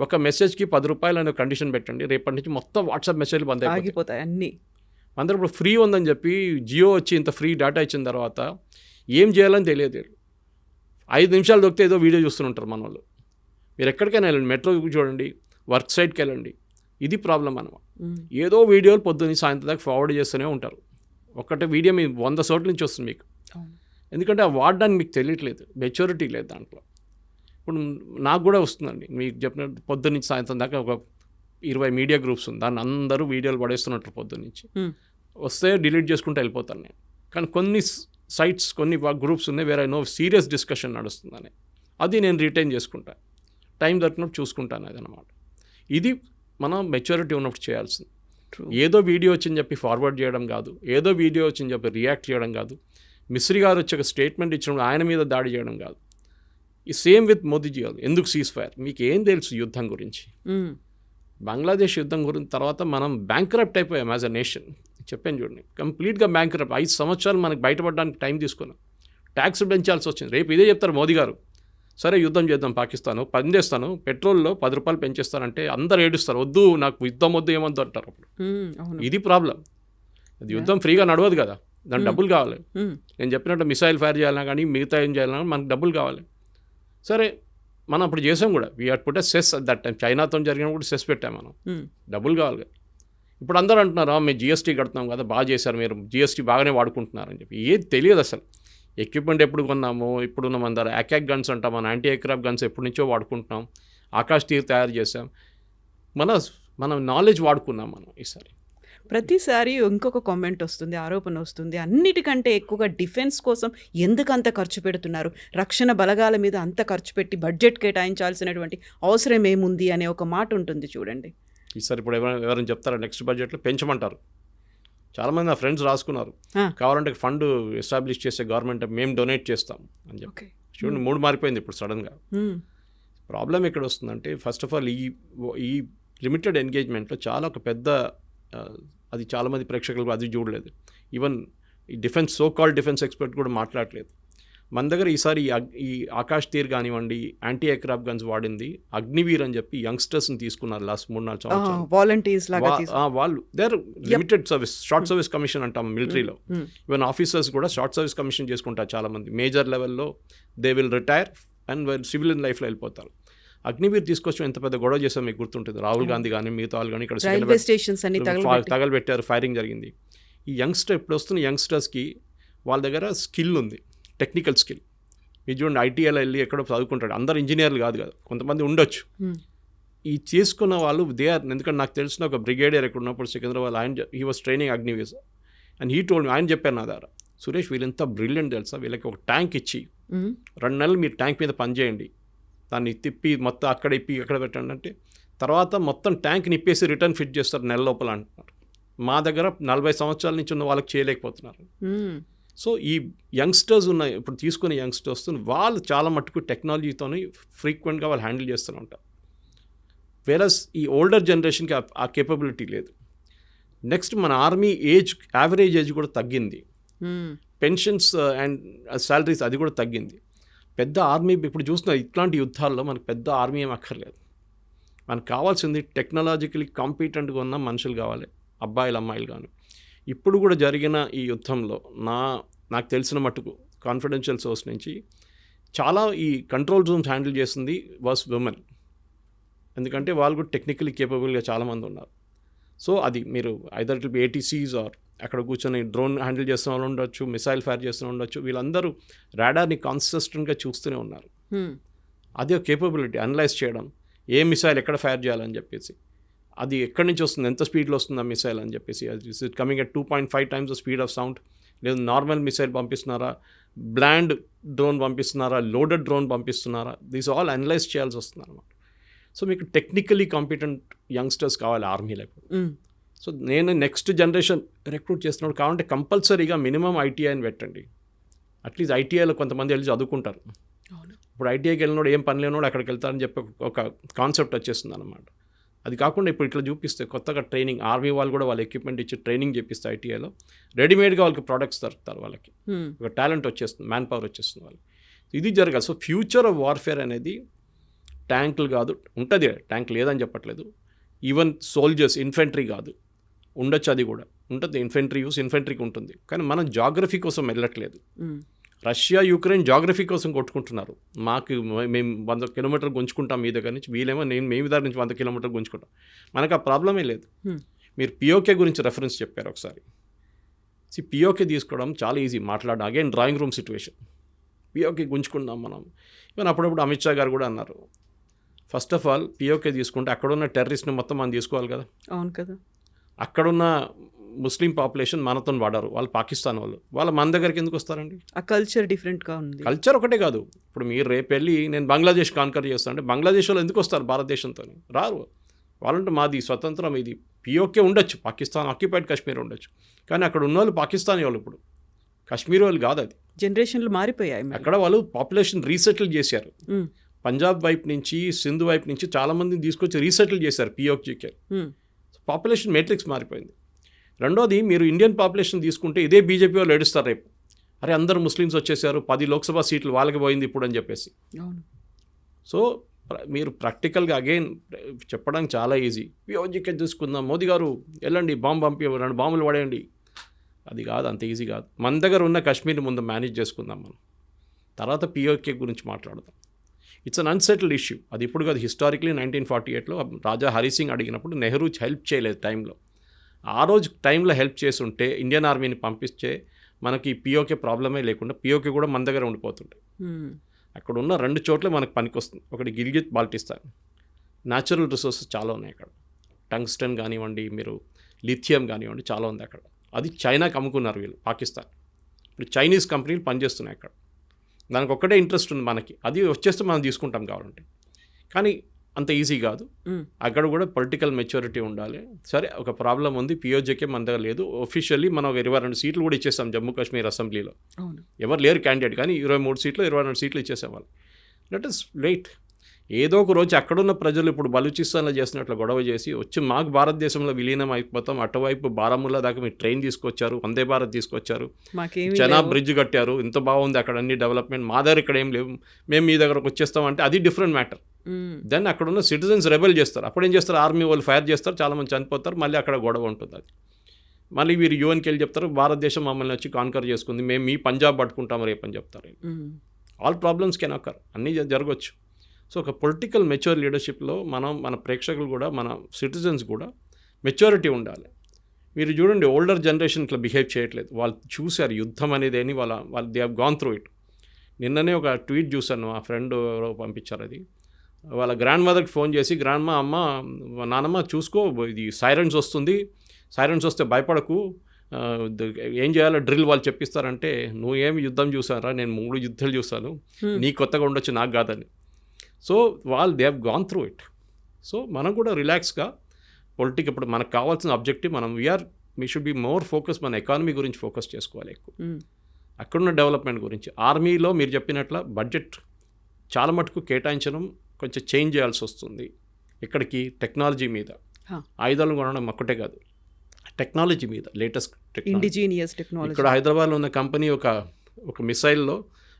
ఒక మెసేజ్కి 10 రూపాయలు అనే కండిషన్ పెట్టండి, రేపటి నుంచి మొత్తం వాట్సాప్ మెసేజ్లు బంద్ అయిపోతాయి అన్నీ. అందరూ ఇప్పుడు ఫ్రీ ఉందని చెప్పి జియో వచ్చి ఇంత ఫ్రీ డేటా ఇచ్చిన తర్వాత ఏం చేయాలని తెలియదు. 5 నిమిషాలు దొరికితే ఏదో వీడియో చూస్తుంటారు మన వాళ్ళు. మీరు ఎక్కడికైనా వెళ్ళండి, మెట్రో చూడండి, వర్క్ సైట్కి వెళ్ళండి, ఇది ప్రాబ్లం అనమాట. ఏదో వీడియోలు పొద్దున్న సాయంత్రం దాకా ఫార్వర్డ్ చేస్తూనే ఉంటారు. ఒక్కటే వీడియో మీ 100 చోట్ల నుంచి వస్తుంది మీకు. ఎందుకంటే ఆ వాడడానికి మీకు తెలియట్లేదు, మెచ్యూరిటీ లేదు దాంట్లో. ఇప్పుడు నాకు కూడా వస్తుందండి, మీకు చెప్పినట్టు పొద్దున్నుంచి సాయంత్రం దాకా ఒక 20 మీడియా గ్రూప్స్ ఉంది, దాన్ని అందరూ వీడియోలు పడేస్తున్నట్టు పొద్దున్నుంచి. వస్తే డిలీట్ చేసుకుంటూ వెళ్ళిపోతాను నేను. కానీ కొన్ని సైట్స్, కొన్ని గ్రూప్స్ ఉన్నాయి వేరే సీరియస్ డిస్కషన్ నడుస్తుందని, అది నేను రిటైన్ చేసుకుంటా, టైం దొరికినప్పుడు చూసుకుంటాను. అదనమాట. ఇది మనం మెచ్యూరిటీ ఉన్నప్పుడు చేయాల్సింది. ఏదో వీడియో వచ్చిందని చెప్పి ఫార్వర్డ్ చేయడం కాదు, ఏదో వీడియో వచ్చిందని చెప్పి రియాక్ట్ చేయడం కాదు, మిస్రీ గారు వచ్చి ఒక స్టేట్మెంట్ ఇచ్చినప్పుడు ఆయన మీద దాడి చేయడం కాదు. ఈ సేమ్ విత్ మోదీజీ గారు. ఎందుకు సీజ్ ఫైర్, మీకు ఏం తెలుసు యుద్ధం గురించి? బంగ్లాదేశ్ యుద్ధం గురించి తర్వాత మనం బ్యాంక్రప్ట్ అయిపోయాం యాజ్ అ నేషన్. చెప్పాను చూడండి, కంప్లీట్గా బ్యాంక్రప్ట్. 5 సంవత్సరాలు మనకు బయటపడడానికి టైం తీసుకున్నాం, ట్యాక్స్ పెంచాల్సి వచ్చింది. రేపు ఇదే చెప్తారు మోదీ గారు, సరే యుద్ధం చేద్దాం పాకిస్తాను, పని చేస్తాను, పెట్రోల్లో 10 రూపాయలు పెంచేస్తానంటే అందరు ఏడుస్తారు, వద్దు నాకు యుద్ధం వద్దు ఏమొద్దు అంటారు. అప్పుడు ఇది ప్రాబ్లం. అది యుద్ధం ఫ్రీగా నడవదు కదా, దానికి డబ్బులు కావాలి. నేను చెప్పినట్టు మిసైల్ ఫైర్ చేయాలన్నా కానీ మిగతా ఏం చేయాలన్నా మనకు డబ్బులు కావాలి. సరే మనం అప్పుడు చేసాం కూడా, we had put a cess at that time. చైనాతో జరిగినప్పుడు సెస్ పెట్టాం మనం, డబ్బులు కావాలి. ఇప్పుడు అందరూ అంటున్నారు మేము GST కడుతున్నాం కదా, బాగా చేశారు మీరు, GST బాగానే వాడుకుంటున్నారని చెప్పి. ఏది తెలియదు అసలు. ఎక్విప్మెంట్ ఎప్పుడు కొన్నాము, ఇప్పుడున్న మన దగ్గర అటాక్ గన్స్ అంటాం, మన యాంటీ ఎయిర్క్రాఫ్ట్ గన్స్ ఎప్పటి నుంచో వాడుకుంటున్నాం, ఆకాష్ తీర్ తయారు చేసాం, మన నాలెడ్జ్ వాడుకున్నాం మనం. ఈసారి ప్రతిసారి ఇంకొక కామెంట్ వస్తుంది, ఆరోపణ వస్తుంది, అన్నిటికంటే ఎక్కువగా డిఫెన్స్ కోసం ఎందుకు అంత ఖర్చు పెడుతున్నారు, రక్షణ బలగాల మీద అంత ఖర్చు పెట్టి బడ్జెట్ కేటాయించాల్సినటువంటి అవసరం ఏముంది అనే ఒక మాట ఉంటుంది చూడండి. ఈసారి ఇప్పుడు ఎవరైనా చెప్తారా, నెక్స్ట్ బడ్జెట్లో పెంచమంటారు. చాలామంది నా ఫ్రెండ్స్ రాసుకున్నారు, ఆ. కావాలంటే ఫండ్ ఎస్టాబ్లిష్ చేసే గవర్నమెంట్ మేము డొనేట్ చేస్తాం అని చెప్పి. ఓకే. చూడండి, మూడు మారిపోయింది ఇప్పుడు సడన్గా. ప్రాబ్లం ఎక్కడ వస్తుందంటే, ఫస్ట్ ఆఫ్ ఆల్ ఈ లిమిటెడ్ ఎంగేజ్మెంట్లో చాలా ఒక పెద్ద అది చాలామంది ప్రేక్షకులకు అది చూడలేదు. ఈవెన్ ఈ డిఫెన్స్ కాల్డ్ డిఫెన్స్ ఎక్స్పర్ట్ కూడా మాట్లాడలేదు. మన దగ్గర ఈసారి ఈ ఆకాష్ తీర్ కానివ్వండి, యాంటీ ఎయిర్క్రాఫ్ట్ గన్స్ వాడింది అగ్నివీర్ అని చెప్పి యంగ్స్టర్స్ని తీసుకున్నారు లాస్ట్ 3-4 సంవత్సరాలు. వాలంటీర్స్ లాగా వాళ్ళు there limited service, short service commission అంటాం మిలిటరీలో. ఈవెన్ ఆఫీసర్స్ కూడా షార్ట్ సర్వీస్ కమిషన్ చేసుకుంటారు చాలామంది. మేజర్ లెవెల్లో they will retire and civilian లైఫ్లో వెళ్ళిపోతారు. అగ్నివీర్ తీసుకొచ్చి ఎంత పెద్ద గొడవ చేసాం మీకు గుర్తుంటుంది. రాహుల్ గాంధీ కానీ మిగతా వాళ్ళు కానీ ఇక్కడ రైల్వే స్టేషన్స్ అన్ని తగలబెట్టారు, ఫైరింగ్ జరిగింది. ఈ యంగ్స్టర్ ఇప్పుడు వస్తున్న యంగ్స్టర్స్కి వాళ్ళ దగ్గర స్కిల్ ఉంది, టెక్నికల్ స్కిల్. మీరు చూడండి, ఐటీఐలో వెళ్ళి ఎక్కడో చదువుకుంటాడు, అందరు ఇంజనీర్లు కాదు కదా, కొంతమంది ఉండొచ్చు. ఈ చేసుకున్న వాళ్ళు దే ఆర్, ఎందుకంటే నాకు తెలిసిన ఒక బ్రిగేడియర్ ఎక్కడ ఉన్నప్పుడు సికింద్రాబాద్, ఆయన he was training Agniveer and he told me, ఆయన చెప్పారు నా దగ్గర, సురేష్ వీళ్ళంతా బ్రిలియంట్ తెలుసా, వీళ్ళకి ఒక ట్యాంక్ ఇచ్చి 2 నెలలు మీరు ట్యాంక్ మీద పనిచేయండి, దాన్ని తిప్పి మొత్తం అక్కడ ఇప్పి ఎక్కడ పెట్టండి అంటే తర్వాత మొత్తం ట్యాంక్ నిప్పేసి రిటర్న్ ఫిట్ చేస్తారు నెల లోపల అంటున్నారు. మా దగ్గర 40 సంవత్సరాల నుంచి ఉన్న వాళ్ళకి చేయలేకపోతున్నారు. సో ఈ యంగ్స్టర్స్ ఉన్న ఇప్పుడు తీసుకునే యంగ్స్టర్స్ వాళ్ళు చాలా మట్టుకు టెక్నాలజీతోని ఫ్రీక్వెంట్గా వాళ్ళు హ్యాండిల్ చేస్తూనే ఉంటారు. వేరస్ ఈ ఓల్డర్ జనరేషన్కి ఆ కేపబిలిటీ లేదు. నెక్స్ట్ మన ఆర్మీ యావరేజ్ ఏజ్ కూడా తగ్గింది. పెన్షన్స్ అండ్ శాలరీస్ అది కూడా తగ్గింది. పెద్ద ఆర్మీ ఇప్పుడు చూసిన ఇట్లాంటి యుద్ధాల్లో మనకు పెద్ద ఆర్మీ ఏం అక్కర్లేదు. మనకు కావాల్సింది టెక్నాలజికలీ కాంపిటెంట్గా ఉన్న మనుషులు కావాలి, అబ్బాయిలు అమ్మాయిలు కానీ. ఇప్పుడు కూడా జరిగిన ఈ యుద్ధంలో నాకు తెలిసిన మట్టుకు కాన్ఫిడెన్షియల్ సోర్స్ నుంచి చాలా ఈ కంట్రోల్ రూమ్స్ హ్యాండిల్ చేసింది వాస్ విమెన్. ఎందుకంటే వాళ్ళు కూడా టెక్నికలీ కేపబుల్గా చాలామంది ఉన్నారు. సో అది మీరు either it be ATCs or అక్కడ కూర్చొని డ్రోన్ హ్యాండిల్ చేస్తున్న వాళ్ళు ఉండొచ్చు, మిసైల్ ఫైర్ చేస్తున్న ఉండొచ్చు, వీళ్ళందరూ రాడార్ని కాన్సిస్టెంట్గా చూస్తూనే ఉన్నారు. అదే కేపబిలిటీ అనలైజ్ చేయడం, ఏ మిసైల్ ఎక్కడ ఫైర్ చేయాలని చెప్పేసి, అది ఎక్కడి నుంచి వస్తుంది, ఎంత స్పీడ్లో వస్తుంది ఆ మిసైల్ అని చెప్పేసి, is it coming at 2.5 times the speed of sound, లేదు నార్మల్ మిసైల్ పంపిస్తున్నారా, బ్లాండ్ డ్రోన్ పంపిస్తున్నారా, లోడెడ్ డ్రోన్ పంపిస్తున్నారా, దీస్ ఆల్ అనలైజ్ చేయాల్సి వస్తుంది అనమాట. సో మీకు టెక్నికలీ కాంపిటెంట్ యంగ్స్టర్స్ కావాలి ఆర్మీలో ఇప్పుడు. సో నేను నెక్స్ట్ జనరేషన్ రిక్రూట్ చేస్తున్నాడు కావాలంటే కంపల్సరీగా మినిమం ఐటీఐని పెట్టండి. అట్లీస్ట్ ఐటీఐలో కొంతమంది వెళ్ళి చదువుకుంటారు. ఇప్పుడు ఐటీఐకి వెళ్ళినోడు ఏం పని లేనోడు అక్కడికి వెళ్తారని చెప్పి ఒక కాన్సెప్ట్ వచ్చేస్తుంది అనమాట. అది కాకుండా ఇప్పుడు ఇట్లా చూపిస్తే కొత్తగా ట్రైనింగ్, ఆర్మీ వాళ్ళు కూడా వాళ్ళ ఎక్విప్మెంట్ ఇచ్చి ట్రైనింగ్ చేపిస్తే ఐటీఐలో రెడీమేడ్గా వాళ్ళకి ప్రోడక్ట్స్ దొరుకుతారు, వాళ్ళకి ఒక టాలెంట్ వచ్చేస్తుంది, మ్యాన్ పవర్ వచ్చేస్తుంది వాళ్ళకి. ఇది జరగాలి. సో ఫ్యూచర్ ఆఫ్ వార్ఫేర్ అనేది ట్యాంకులు కాదు, ఉంటుంది ట్యాంక్ లేదని చెప్పట్లేదు, ఈవెన్ సోల్జర్స్, ఇన్ఫెంట్రీ కాదు, ఉండొచ్చు, అది కూడా ఉంటుంది, ఇన్ఫెంట్రీ యూస్ ఇన్ఫెంట్రీకి ఉంటుంది. కానీ మనం జాగ్రఫీ కోసం వెళ్ళట్లేదు. రష్యా యుక్రెయిన్ జాగ్రఫీ కోసం కొట్టుకుంటున్నారు. మేము 100 కిలోమీటర్లు గుంజుకుంటాం మీ దగ్గర నుంచి, వీళ్ళేమో మీ దగ్గర నుంచి 100 కిలోమీటర్లు గుంజుకుంటాం. మనకు ఆ ప్రాబ్లమే లేదు. మీరు పిఓకే గురించి రెఫరెన్స్ చెప్పారు ఒకసారి. పిఓకే తీసుకోవడం చాలా ఈజీ, మాట్లాడడం again drawing room situation. PoK గుంజుకుందాం మనం. ఈవెన్ అప్పుడప్పుడు అమిత్ షా గారు కూడా అన్నారు, ఫస్ట్ ఆఫ్ ఆల్ పిఓకే తీసుకుంటే అక్కడున్న టెర్రరిస్ట్ని మొత్తం మనం తీసుకోవాలి కదా. అవును కదా. అక్కడున్న ముస్లిం పాపులేషన్ మనతో వాడారు, వాళ్ళు పాకిస్తాన్ వాళ్ళు మన దగ్గరికి ఎందుకు వస్తారండి? ఆ కల్చర్ డిఫరెంట్గా ఉంది. కల్చర్ ఒకటే కాదు, ఇప్పుడు మీరు రేపు వెళ్ళి నేను బంగ్లాదేశ్ కాన్కర్ చేస్తాను అంటే బంగ్లాదేశ్ వాళ్ళు ఎందుకు వస్తారు భారతదేశంతో? రారు. వాళ్ళంటే మాది స్వతంత్రం, ఇది పిఓకే ఉండొచ్చు, పాకిస్తాన్ ఆక్యుపైడ్ కాశ్మీర్ ఉండొచ్చు, కానీ అక్కడ ఉన్న వాళ్ళు పాకిస్తానీ వాళ్ళు, ఇప్పుడు కాశ్మీర్ వాళ్ళు కాదు. అది జనరేషన్లు మారిపోయాయి. అక్కడ వాళ్ళు పాపులేషన్ రీసెటిల్ చేశారు. పంజాబ్ వైపు నుంచి, సింధు వైపు నుంచి చాలామందిని తీసుకొచ్చి రీసెటిల్ చేశారు పిఓకేకి. పాపులేషన్ మేట్రిక్స్ మారిపోయింది. రెండోది, మీరు ఇండియన్ పాపులేషన్ తీసుకుంటే ఇదే బీజేపీ వాళ్ళు ఏడుస్తారు రేపు, అరే అందరు ముస్లిమ్స్ వచ్చేసారు, 10 లోక్సభ సీట్లు వాళ్ళకి పోయింది ఇప్పుడు అని చెప్పేసి. సో మీరు ప్రాక్టికల్గా అగైన్ చెప్పడానికి చాలా ఈజీ. పిఓజీకే తీసుకుందాం, మోదీ గారు వెళ్ళండి బాంబు పంపి 2 బాంబులు పడేయండి, అది కాదు, అంత ఈజీ కాదు. మన దగ్గర ఉన్న కాశ్మీర్ని ముందు మేనేజ్ చేసుకుందాం మనం, తర్వాత పిఓకే గురించి మాట్లాడదాం. It's an unsettled issue. అది ఇప్పుడు కాదు, హిస్టారిక్లీ 1948లో రాజా హరి సింగ్ అడిగినప్పుడు నెహ్రూ హెల్ప్ చేయలేదు టైంలో. ఆ రోజు టైంలో హెల్ప్ చేసి ఉంటే ఇండియన్ ఆర్మీని పంపిస్తే మనకి పిఓకే ప్రాబ్లమే లేకుండా పిఓకే కూడా మన దగ్గర ఉండిపోతుంటాయి. అక్కడ ఉన్న 2 చోట్ల మనకు పనికి వస్తుంది. ఒకటి గిల్గిత్ బాల్టిస్తాన్, న్యాచురల్ రిసోర్సెస్ చాలా ఉన్నాయి అక్కడ, టంగ్స్టన్ కానివ్వండి, మీరు లిథియం కానివ్వండి, చాలా ఉంది అక్కడ. అది చైనాకి అమ్ముకున్నారు వీళ్ళు, పాకిస్తాన్. ఇప్పుడు చైనీస్ కంపెనీలు పనిచేస్తున్నాయి అక్కడ. దానికి ఒక్కటే ఇంట్రెస్ట్ ఉంది మనకి, అది వచ్చేస్తే మనం తీసుకుంటాం కావాలంటే. కానీ అంత ఈజీ కాదు. మ్మ్. అక్కడ కూడా పొలిటికల్ మెచ్యూరిటీ ఉండాలి. సరే ఒక ప్రాబ్లం ఉంది, పిఓజేకే మన దగ్గర లేదు. ఒఫిషియల్లీ మనం ఒక 22 సీట్లు కూడా ఇచ్చేసాం జమ్మూ కాశ్మీర్ అసెంబ్లీలో. అవును. ఎవరు లేరు క్యాండిడేట్, కానీ 23 సీట్లు 22 సీట్లు ఇచ్చేసాం వాళ్ళు. Let us wait. ఏదో ఒక రోజు అక్కడున్న ప్రజలు ఇప్పుడు బలూచిస్తాన్లో చేసినట్లు గొడవ చేసి వచ్చి మాకు భారతదేశంలో విలీనం అయిపోతాం, అటువైపు బారాముల్లా దాకా మీరు ట్రైన్ తీసుకొచ్చారు, వందే భారత్ తీసుకొచ్చారు, మాకేమీ చెనాబ్ బ్రిడ్జ్ కట్టారు, ఇంత బాగుంది అక్కడ అన్ని డెవలప్మెంట్, మా దగ్గర ఇక్కడ ఏం లేవు, మేము మీ దగ్గరకు వచ్చేస్తామంటే అది డిఫరెంట్ మ్యాటర్. మ్మ్. దెన్ అక్కడ ఉన్న సిటిజన్స్ రెబెల్ చేస్తారు. అప్పుడు ఏం చేస్తారు, ఆర్మీ వాళ్ళు ఫైర్ చేస్తారు, చాలామంది చనిపోతారు, మళ్ళీ అక్కడ గొడవ ఉంటుంది. అది మళ్ళీ వీరు యూఎన్కి వెళ్ళి చెప్తారు భారతదేశం మమ్మల్ని వచ్చి కాన్కర్ చేసుకుంది, మేము మీ పంజాబ్ పట్టుకుంటాం రేపు అని చెప్తారు. మ్మ్. ఆల్ ప్రాబ్లమ్స్ కెన్ అక్కర్, అన్నీ జరగవచ్చు. సో ఒక పొలిటికల్ మెచ్యూర్ లీడర్షిప్లో మన ప్రేక్షకులు కూడా మన సిటిజన్స్ కూడా మెచ్యూరిటీ ఉండాలి. మీరు చూడండి ఓల్డర్ జనరేషన్ ఇట్లా బిహేవ్ చేయట్లేదు. వాళ్ళు చూశారు యుద్ధం అనేది అని వాళ్ళు they have gone through it. నిన్ననే ఒక ట్వీట్ చూశాను, మా ఫ్రెండ్ ఎవరో పంపించారు. అది వాళ్ళ గ్రాండ్ మదర్కి ఫోన్ చేసి, గ్రాండ్ అమ్మ నానమ్మ చూసుకో, ఇది సైరన్స్ వస్తుంది, సైరన్స్ వస్తే భయపడకు, ఏం చేయాలో డ్రిల్ వాళ్ళు చెప్పిస్తారంటే, నువ్వు ఏమి యుద్ధం చూసారా, నేను 3 యుద్ధాలు చూశాను, నీ కొత్తగా ఉండొచ్చు నాకు కాదని. సో వాళ్ళు they have gone through it. So మనం కూడా రిలాక్స్గా ఇప్పుడు మనకు కావాల్సిన objective we should be more focus మన ఎకానమీ గురించి ఫోకస్ చేసుకోవాలి ఎక్కువ, అక్కడున్న డెవలప్మెంట్ గురించి. ఆర్మీలో మీరు చెప్పినట్ల బడ్జెట్ చాలా మటుకు కేటాయించడం కొంచెం చేంజ్ చేయాల్సి వస్తుంది. ఇక్కడికి టెక్నాలజీ మీద, ఆయుధాలు కొనడం ఒక్కటే కాదు, టెక్నాలజీ మీద, లేటెస్ట్ ఇండిజీనియస్ టెక్నాలజీ. ఇక్కడ హైదరాబాద్లో ఉన్న కంపెనీ ఒక మిసైల్లో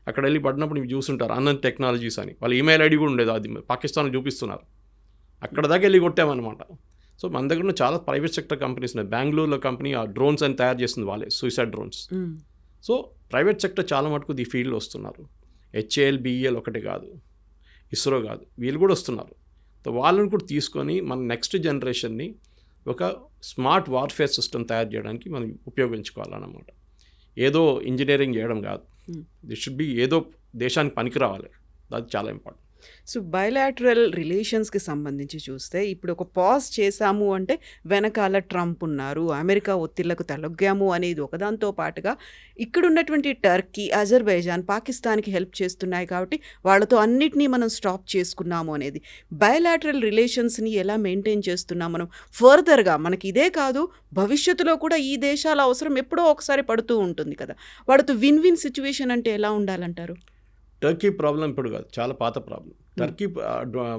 అక్కడ వెళ్ళి పడినప్పుడు మీరు చూసుంటారు అనంత్ టెక్నాలజీస్ అని, వాళ్ళ ఈమెయిల్ ఐడి కూడా ఉండేది, అది పాకిస్తాన్లో చూపిస్తున్నారు. అక్కడ దాకా వెళ్ళి కొట్టామన్నమాట. సో మన దగ్గర ఉన్న చాలా ప్రైవేట్ సెక్టర్ కంపెనీస్ ఉన్నాయి. బెంగళూరులో కంపెనీ ఆ డ్రోన్స్ అని తయారు చేస్తుంది వాళ్ళే, suicide drones. So private sector చాలా మటుకు ఈ ఫీల్డ్లో వస్తున్నారు. హెచ్ఏఎల్ బిఈఎల్ ఒకటే కాదు, ఇస్రో కాదు, వీళ్ళు కూడా వస్తున్నారు. సో వాళ్ళని కూడా తీసుకొని మన నెక్స్ట్ జనరేషన్ని ఒక స్మార్ట్ వార్ఫేర్ సిస్టమ్ తయారు చేయడానికి మనం ఉపయోగించుకోవాలన్నమాట. ఏదో ఇంజనీరింగ్ చేయడం కాదు, దిస్ షుడ్ బి ఏదో దేశానికి పనికి రావాలి, అది చాలా ఇంపార్టెంట్. సో బయలాటరల్ రిలేషన్స్కి సంబంధించి చూస్తే ఇప్పుడు ఒక పాజ్ చేశాము అంటే వెనకాల ట్రంప్ ఉన్నారు, అమెరికా ఒత్తిళ్లకు తలొగ్గాము అనేది ఒకదాంతో పాటుగా ఇక్కడ ఉన్నటువంటి టర్కీ, అజర్బైజాన్ పాకిస్తాన్కి హెల్ప్ చేస్తున్నాయి కాబట్టి వాళ్ళతో అన్నిటినీ మనం స్టాప్ చేసుకున్నాము అనేది. బయలాటరల్ రిలేషన్స్ని ఎలా మెయింటైన్ చేస్తున్నాం మనం ఫర్దర్గా? మనకి ఇదే కాదు, భవిష్యత్తులో కూడా ఈ దేశాల అవసరం ఎప్పుడో ఒకసారి పడుతూ ఉంటుంది కదా. వాడితో విన్ విన్ సిచ్యువేషన్ అంటే ఎలా ఉండాలంటారు? టర్కీ ప్రాబ్లం ఇప్పుడు కాదు, చాలా పాత ప్రాబ్లం. టర్కీ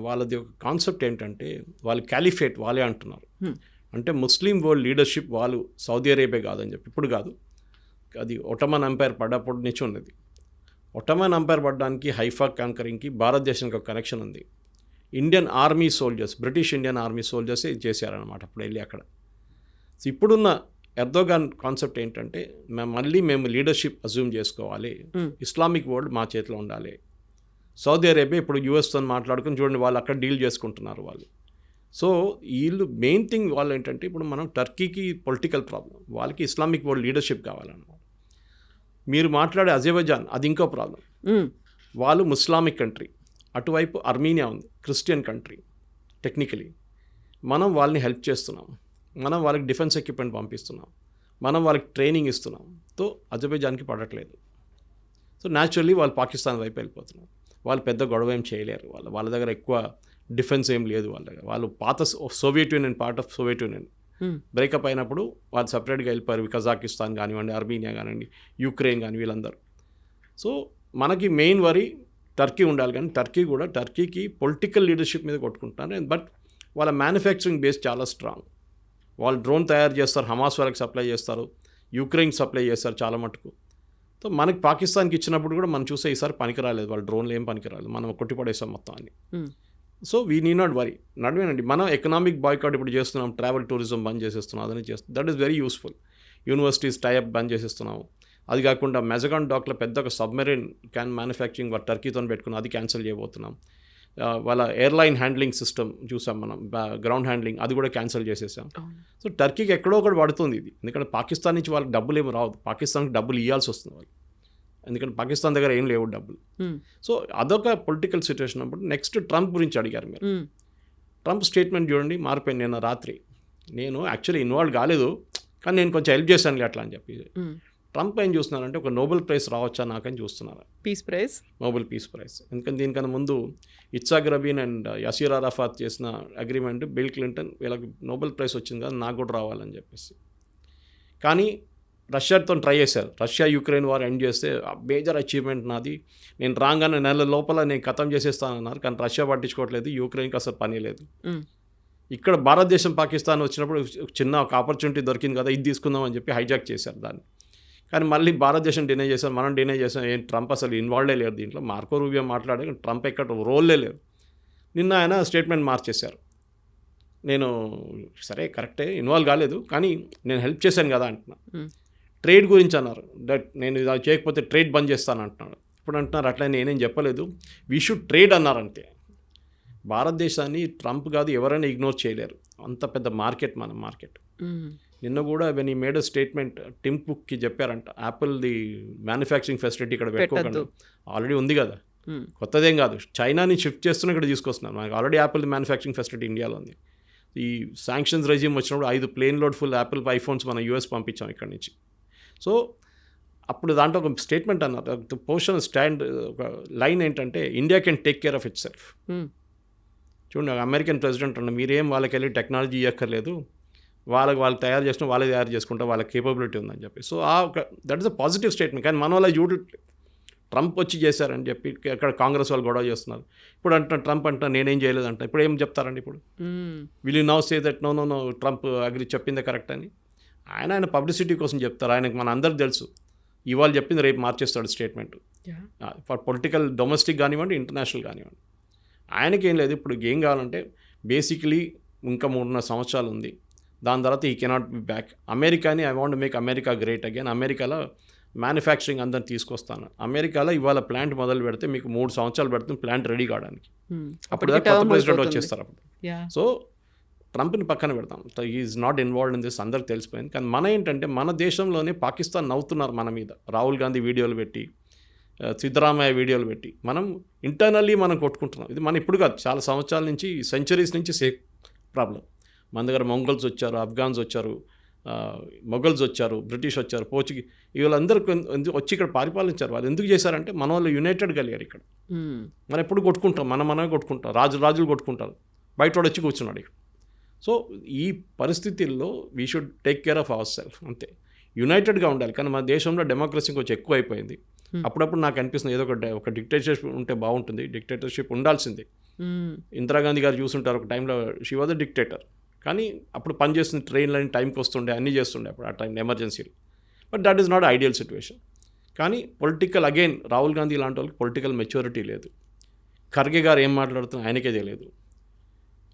వాళ్ళది ఒక కాన్సెప్ట్ ఏంటంటే వాళ్ళు క్యాలిఫేట్ వాళ్ళే అంటున్నారు. అంటే ముస్లిం వరల్డ్ లీడర్షిప్ వాళ్ళు సౌదీ అరేబియా కాదని చెప్పి, ఇప్పుడు కాదు, అది ఒటమన్ ఎంపైర్ పడ్డప్పటి నుంచి ఉన్నది. ఒటమన్ ఎంపైర్ పడడానికి, హైఫా కాంకరింగ్కి భారతదేశానికి ఒక కనెక్షన్ ఉంది. Indian army soldiers, British Indian army soldiers ఇది చేశారనమాట అప్పుడు వెళ్ళి అక్కడ. సో ఇప్పుడున్న ఎర్దోగాన్ కాన్సెప్ట్ ఏంటంటే మేము లీడర్షిప్ అజ్యూమ్ చేసుకోవాలి, ఇస్లామిక్ వరల్డ్ మా చేతిలో ఉండాలి. సౌదీ అరేబియా ఇప్పుడు యూఎస్తో మాట్లాడుకుని చూడండి, వాళ్ళు అక్కడ డీల్ చేసుకుంటున్నారు వాళ్ళు. సో వీళ్ళు మెయిన్ థింగ్ వాళ్ళు ఏంటంటే, ఇప్పుడు మనం టర్కీకి పొలిటికల్ ప్రాబ్లం, వాళ్ళకి ఇస్లామిక్ వరల్డ్ లీడర్షిప్ కావాలన్నమాట. మీరు మాట్లాడే అజర్బైజాన్, అది ఇంకో ప్రాబ్లం. వాళ్ళు ముస్లామిక్ కంట్రీ, అటువైపు అర్మీనియా ఉంది, క్రిస్టియన్ కంట్రీ. టెక్నికలీ మనం వాళ్ళని హెల్ప్ చేస్తున్నాం, మనం వాళ్ళకి డిఫెన్స్ ఎక్విప్మెంట్ పంపిస్తున్నాం, మనం వాళ్ళకి ట్రైనింగ్ ఇస్తున్నాం. సో అజర్బైజాన్కి పడట్లేదు. సో న్యాచురల్లీ వాళ్ళు పాకిస్తాన్ వైపు వెళ్ళిపోతున్నారు. వాళ్ళు పెద్ద గొడవ ఏం చేయలేరు, వాళ్ళ దగ్గర ఎక్కువ డిఫెన్స్ ఏం లేదు వాళ్ళ దగ్గర. వాళ్ళు పాత Soviet union, part of Soviet union breakup అయినప్పుడు వాళ్ళు సపరేట్గా వెళ్ళిపోయారు. కజాకిస్తాన్ కానివ్వండి, అర్మీనియా కానివ్వండి, యుక్రెయిన్ కానీ, వీళ్ళందరూ. సో మనకి మెయిన్ వరి టర్కీ ఉండాలి, కానీ టర్కీకి పొలిటికల్ లీడర్షిప్ మీద కొట్టుకుంటున్నారు. బట్ వాళ్ళ మ్యానుఫ్యాక్చరింగ్ బేస్ చాలా స్ట్రాంగ్. వాళ్ళు డ్రోన్ తయారు చేస్తారు, హమాస్ వాళ్ళకి సప్లై చేస్తారు, యుక్రెయిన్కి సప్లై చేస్తారు చాలా మటుకు. సో మనకి పాకిస్తాన్కి ఇచ్చినప్పుడు కూడా మనం చూసే ఈసారి పనికి రాలేదు, వాళ్ళ డ్రోన్లు ఏం పనికి రాలేదు, మనం కొట్టిపడేసాం మొత్తం అన్ని. So we need not worry, నడవేనండి. మనం ఎకనామిక్ బాయ్కాట్ ఇప్పుడు చేస్తున్నాం, ట్రావెల్ టూరిజం బంద్ చేసేస్తున్నాం, అదని చేస్తున్నాం. That is very useful. Universities tie up బంద్ చేసేస్తున్నాము. అది కాకుండా మెజగాన్ డాక్లో పెద్ద ఒక సబ్మెరైన్ క్యాన్ మ్యానుఫ్యాక్చరింగ్ వాళ్ళు టర్కీతో పెట్టుకున్నాం, అది క్యాన్సిల్ చేయబోతున్నాం. వాళ్ళ ఎయిర్లైన్ హ్యాండ్లింగ్ సిస్టమ్ చూసాం మనం, గ్రౌండ్ హ్యాండ్లింగ్, అది కూడా క్యాన్సిల్ చేసేసాం. సో టర్కీకి ఎక్కడో ఒకటి పడుతుంది ఇది, ఎందుకంటే పాకిస్తాన్ నుంచి వాళ్ళకి డబ్బులు ఏమి రావు, పాకిస్తాన్కి డబ్బులు ఇవ్వాల్సి వస్తుంది వాళ్ళు, ఎందుకంటే పాకిస్తాన్ దగ్గర ఏం లేవు డబ్బులు. సో అదొక పొలిటికల్ సిచ్యువేషన్. అప్పుడు నెక్స్ట్ ట్రంప్ గురించి అడిగారు మీరు. ట్రంప్ స్టేట్మెంట్ చూడండి, మారిపోయింది. నిన్న రాత్రి నేను యాక్చువల్లీ ఇన్వాల్వ్ కాలేదు, కానీ నేను కొంచెం హెల్ప్ చేశాను అట్లా అని చెప్పి ట్రంప్ ఏం చూస్తున్నారంటే ఒక నోబెల్ ప్రైజ్ రావచ్చా నాకని చూస్తున్నారు, peace prize. Nobel peace prize. ఎందుకంటే దీనికన్నా ముందు ఇట్సాక్ రబీన్ అండ్ యసీర్ అరాఫాత్ చేసిన అగ్రిమెంట్, బిల్ క్లింటన్ వీళ్ళకి నోబెల్ ప్రైజ్ వచ్చింది కదా, నాకు కూడా రావాలని చెప్పేసి. కానీ రష్యాతో ట్రై చేశారు. రష్యా యుక్రెయిన్ వార్ ఎండ్ చేస్తే మేజర్ అచీవ్మెంట్ నాది, నేను రాగానే నెల లోపల నేను ఖతం చేసేస్తానన్నారు. కానీ రష్యా పట్టించుకోవట్లేదు, యుక్రెయిన్కి అసలు పని లేదు. ఇక్కడ భారతదేశం పాకిస్తాన్ వచ్చినప్పుడు చిన్న ఒక ఆపర్చునిటీ దొరికింది కదా, ఇది తీసుకుందాం అని చెప్పి హైజాక్ చేశారు దాన్ని. కానీ మళ్ళీ భారతదేశం డినై చేశారు, మనం డినై చేసాం. ఏం ట్రంప్ అసలు ఇన్వాల్వ్డే లేరు దీంట్లో. మార్కో రూబియో మాట్లాడే ట్రంప్ ఎక్కడ రోల్లే లేరు. నిన్న ఆయన స్టేట్మెంట్ మార్చేశారు. నేను సరే కరెక్టే ఇన్వాల్వ్ కాలేదు, కానీ నేను హెల్ప్ చేశాను కదా అంటున్నా. ట్రేడ్ గురించి అన్నారు, దట్ నేను ఇది చేయకపోతే ట్రేడ్ బంద్ చేస్తాను అంటున్నాడు. ఇప్పుడు అంటున్నారు అట్లా నేనేం చెప్పలేదు, వీ షుడ్ ట్రేడ్ అన్నారు అంతే. భారతదేశాన్ని ట్రంప్ కాదు ఎవరైనా ఇగ్నోర్ చేయలేరు, అంత పెద్ద మార్కెట్ మన మార్కెట్. నిన్న కూడా వెన్ ఈ మేడ్ అ స్టేట్మెంట్, టిమ్ కుక్కి చెప్పారంట యాపిల్ది మ్యానుఫ్యాక్చరింగ్ ఫెసిలిటీ ఇక్కడ పెట్టుకోకండి, ఆల్రెడీ ఉంది కదా, కొత్తదేం కాదు. చైనాని షిఫ్ట్ చేస్తున్నా ఇక్కడ తీసుకొస్తున్నారు. మనకి ఆల్రెడీ యాపిల్ మ్యానుఫ్యాక్చరింగ్ ఫెసిలిటీ ఇండియాలో ఉంది. ఈ శాంక్షన్స్ రెజ్యూమ్ వచ్చినప్పుడు 5 plane load full Apple iPhones మనం యూఎస్ పంపించాం ఇక్కడ నుంచి. సో అప్పుడు దాంట్లో ఒక స్టేట్మెంట్ అన్నారు, పొజిషన్ స్టాండ్, ఒక లైన్ ఏంటంటే India can take care of itself. చూడండి, అమెరికన్ ప్రెసిడెంట్ అన్న మీరేం వాళ్ళకి వెళ్ళి టెక్నాలజీ ఇవ్వక్కర్లేదు, వాళ్ళు తయారు చేసిన వాళ్ళే తయారు చేసుకుంటే వాళ్ళకి కేపబిలిటీ ఉందని చెప్పి. So that is a positive statement. కానీ మన వాళ్ళ ట్రంప్ వచ్చి చేశారని చెప్పి అక్కడ కాంగ్రెస్ వాళ్ళు గొడవ చేస్తున్నారు. ఇప్పుడు అంటున్నా ట్రంప్ అంటున్నా నేనేం చేయలేదంట. ఇప్పుడు ఏం చెప్తారండి? ఇప్పుడు will you now say that no Trump agree చెప్పిందే కరెక్ట్ అని? ఆయన పబ్లిసిటీ కోసం చెప్తారు. ఆయనకు మన అందరికి తెలుసు, ఇవాళ చెప్పింది రేపు మార్చేస్తాడు స్టేట్మెంట్. ఫర్ పొలిటికల్ డొమెస్టిక్ కానివ్వండి, ఇంటర్నేషనల్ కానివ్వండి. ఆయనకేం లేదు. ఇప్పుడు ఏం కావాలంటే బేసికలీ ఇంకా 3.5 సంవత్సరాలు ఉంది, దాని తర్వాత ఈ కెనాట్ బి బ్యాక్. అమెరికాని I want make America great again. అమెరికాలో మ్యానుఫ్యాక్చరింగ్ అందరిని తీసుకొస్తాను. అమెరికాలో ఇవాళ ప్లాంట్ మొదలు పెడితే మీకు 3 సంవత్సరాలు పెడుతుంది ప్లాంట్ రెడీ కావడానికి. అప్పుడు కొత్త ప్రెసిడెంట్ వచ్చేస్తారు అప్పుడు. సో ట్రంప్ని పక్కన పెడతాం, is not involved in this, అందరికి తెలిసిపోయింది. కానీ మన ఏంటంటే మన దేశంలోనే పాకిస్తాన్ నవ్వుతున్నారు మన మీద, రాహుల్ గాంధీ వీడియోలు పెట్టి, సిద్ధరామయ్య వీడియోలు పెట్టి, మనం ఇంటర్నల్లీ మనం కొట్టుకుంటున్నాం. ఇది మన ఇప్పుడు కాదు, చాలా సంవత్సరాల నుంచి, సెంచరీస్ నుంచి సేమ్ ప్రాబ్లం. మన దగ్గర మంగోల్స్ వచ్చారు, ఆఫ్ఘాన్స్ వచ్చారు, మొఘల్స్ వచ్చారు, బ్రిటిష్ వచ్చారు, పోర్చుగీస్, వీళ్ళందరూ వచ్చి ఇక్కడ పరిపాలించారు. వాళ్ళు ఎందుకు చేశారంటే మన వాళ్ళు యునైటెడ్ కలిగారు ఇక్కడ. మనం ఎప్పుడు కొట్టుకుంటాం, మనమే కొట్టుకుంటాం, రాజులు కొట్టుకుంటారు, బయట వాడు వచ్చి కూర్చున్నాడు ఇక్కడ. సో ఈ పరిస్థితుల్లో we should take care of our self, అంతే. యునైటెడ్గా ఉండాలి. కానీ మన దేశంలో డెమోక్రసీ కొంచెం ఎక్కువ అయిపోయింది. అప్పుడప్పుడు నాకు అనిపిస్తుంది ఏదో ఒక డిక్టేటర్షిప్ ఉంటే బాగుంటుంది. డిక్టేటర్షిప్ ఉండాల్సిందే. ఇందిరాగాంధీ గారు చూసుంటారు, ఒక టైంలో షీ వాజ్ అ డిక్టేటర్. కానీ అప్పుడు పనిచేస్తున్న ట్రైన్లని టైంకి వస్తుండే, అన్నీ చేస్తుండే అప్పుడు ఆ టైం ఎమర్జెన్సీలు. But that is not ideal situation. కానీ పొలిటికల్ అగైన్ రాహుల్ గాంధీ లాంటి వాళ్ళకి పొలిటికల్ మెచ్యూరిటీ లేదు. ఖర్గే గారు ఏం మాట్లాడుతున్నా ఆయనకే తెలియదు.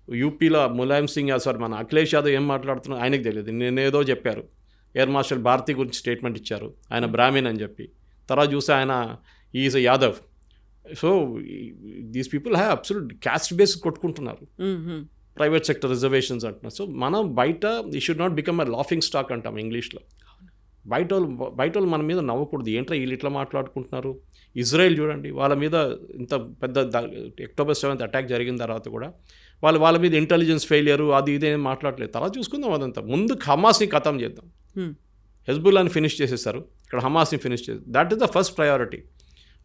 యూపీలో ములాయం సింగ్ సార్ మన అఖిలేష్ యాదవ్ ఏం మాట్లాడుతున్నా ఆయనకు తెలియదు. నేనేదో చెప్పారు, ఎయిర్ మార్షల్ భారతి గురించి స్టేట్మెంట్ ఇచ్చారు, ఆయన బ్రాహ్మణ్ అని చెప్పి. తర్వాత చూస్తే ఆయన is a Yadav. So these people have absolute caste base కొట్టుకుంటున్నారు, ప్రైవేట్ సెక్టర్ రిజర్వేషన్స్ అంటున్నారు. సో మనం బయట ఈ should not become a laughing stock అంటాం ఇంగ్లీష్లో. బయట వాళ్ళు మన మీద నవ్వకూడదు, ఏంట్రా వీళ్ళు ఇట్లా మాట్లాడుకుంటున్నారు. ఇజ్రాయెల్ చూడండి, వాళ్ళ మీద ఇంత పెద్ద అక్టోబర్ 7th అటాక్ జరిగిన తర్వాత కూడా వాళ్ళ మీద ఇంటెలిజెన్స్ ఫెయిలియరు అది ఇదేం మాట్లాడలేదు. తర్వాత చూసుకుందాం అదంతా. ముందు హమాస్ని ఖతం చేద్దాం. హెజ్బుల్లాని ఫినిష్ చేసేస్తారు, ఇక్కడ హమాస్ని ఫినిష్ చేస్తారు. That is the first priority.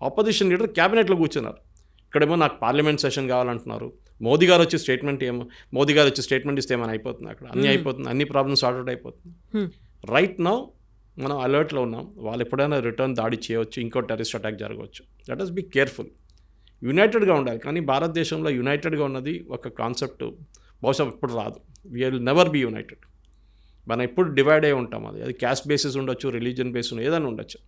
Opposition leader క్యాబినెట్లో కూర్చున్నారు, ఇక్కడేమో నాకు పార్లమెంట్ సెషన్ కావాలంటున్నారు. మోదీ గారు వచ్చి స్టేట్మెంట్ ఇస్తే ఏమైనా అయిపోతుంది, అక్కడ అన్నీ అయిపోతుంది, అన్ని ప్రాబ్లమ్స్ సార్ట్ అయిపోతుంది. రైట్ నౌ మనం అలర్ట్లో ఉన్నాం. వాళ్ళు ఎప్పుడైనా రిటర్న్ దాడి చేయవచ్చు, ఇంకో టెర్రరిస్ట్ అటాక్ జరగవచ్చు. Let us be careful. యునైటెడ్గా ఉండాలి. కానీ భారతదేశంలో యునైటెడ్గా ఉన్నది ఒక కాన్సెప్ట్ బహుశా ఇప్పుడు రాదు. We will never be united. మనం ఎప్పుడు డివైడ్ అయి ఉంటాం. అది క్యాస్ట్ బేసిస్ ఉండొచ్చు, రిలీజియన్ బేస్ ఏదైనా ఉండొచ్చు.